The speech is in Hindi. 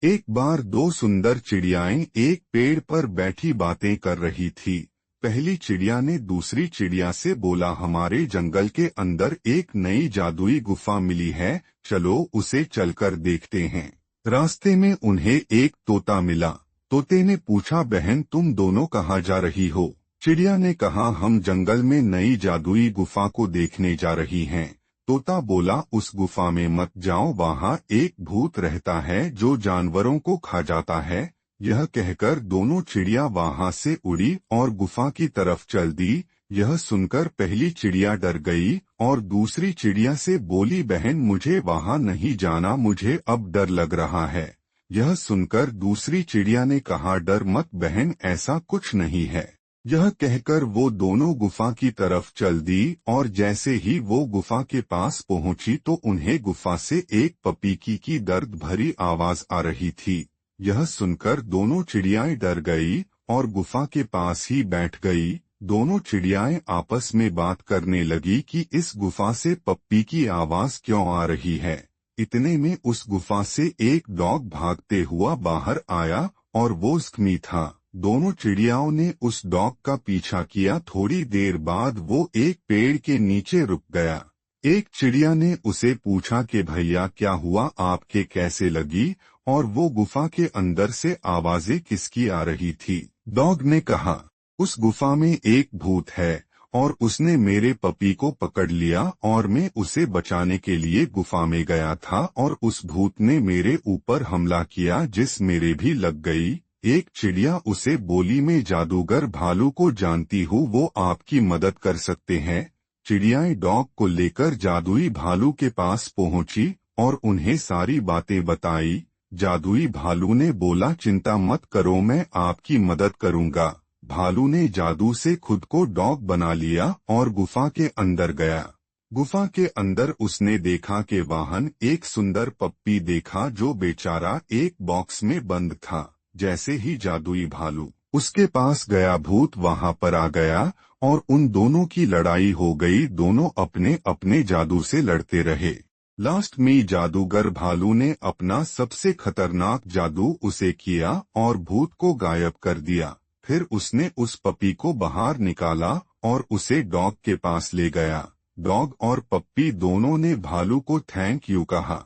एक बार दो सुंदर चिड़ियाएं एक पेड़ पर बैठी बातें कर रही थी। पहली चिड़िया ने दूसरी चिड़िया से बोला, हमारे जंगल के अंदर एक नई जादुई गुफा मिली है, चलो उसे चलकर देखते हैं। रास्ते में उन्हें एक तोता मिला। तोते ने पूछा, बहन तुम दोनों कहाँ जा रही हो? चिड़िया ने कहा, हम जंगल में नई जादुई गुफा को देखने जा रही हैं। तोता बोला, उस गुफा में मत जाओ, वहाँ एक भूत रहता है जो जानवरों को खा जाता है। यह कहकर दोनों चिड़िया वहाँ से उड़ी और गुफा की तरफ चल दी। यह सुनकर पहली चिड़िया डर गई और दूसरी चिड़िया से बोली, बहन मुझे वहाँ नहीं जाना, मुझे अब डर लग रहा है। यह सुनकर दूसरी चिड़िया ने कहा, डर मत बहन, ऐसा कुछ नहीं है। यह कहकर वो दोनों गुफा की तरफ चल दी और जैसे ही वो गुफा के पास पहुंची तो उन्हें गुफा से एक पपीकी की दर्द भरी आवाज आ रही थी। यह सुनकर दोनों चिड़ियाएं डर गई और गुफा के पास ही बैठ गई। दोनों चिड़ियाएं आपस में बात करने लगी कि इस गुफा से पप्पी की आवाज क्यों आ रही है। इतने में उस गुफा से एक डॉग भागते हुआ बाहर आया और वो ज़ख्मी था। दोनों चिड़ियाओं ने उस डॉग का पीछा किया। थोड़ी देर बाद वो एक पेड़ के नीचे रुक गया। एक चिड़िया ने उसे पूछा कि भैया क्या हुआ, आपके कैसे लगी और वो गुफा के अंदर से आवाजें किसकी आ रही थी? डॉग ने कहा, उस गुफा में एक भूत है और उसने मेरे पपी को पकड़ लिया और मैं उसे बचाने के लिए गुफा में गया था और उस भूत ने मेरे ऊपर हमला किया जिस मेरे भी लग गई। एक चिड़िया उसे बोली, मैं जादूगर भालू को जानती हूँ, वो आपकी मदद कर सकते हैं। चिड़ियाएं डॉग को लेकर जादुई भालू के पास पहुंची और उन्हें सारी बातें बताई। जादुई भालू ने बोला, चिंता मत करो, मैं आपकी मदद करूंगा। भालू ने जादू से खुद को डॉग बना लिया और गुफा के अंदर गया। गुफा के अंदर उसने देखा कि वाहन एक सुंदर पप्पी देखा जो बेचारा एक बॉक्स में बंद था। जैसे ही जादुई भालू उसके पास गया, भूत वहां पर आ गया और उन दोनों की लड़ाई हो गई। दोनों अपने अपने जादू से लड़ते रहे। लास्ट में जादूगर भालू ने अपना सबसे खतरनाक जादू उसे किया और भूत को गायब कर दिया। फिर उसने उस पपी को बाहर निकाला और उसे डॉग के पास ले गया। डॉग और पप्पी दोनों ने भालू को थैंक यू कहा।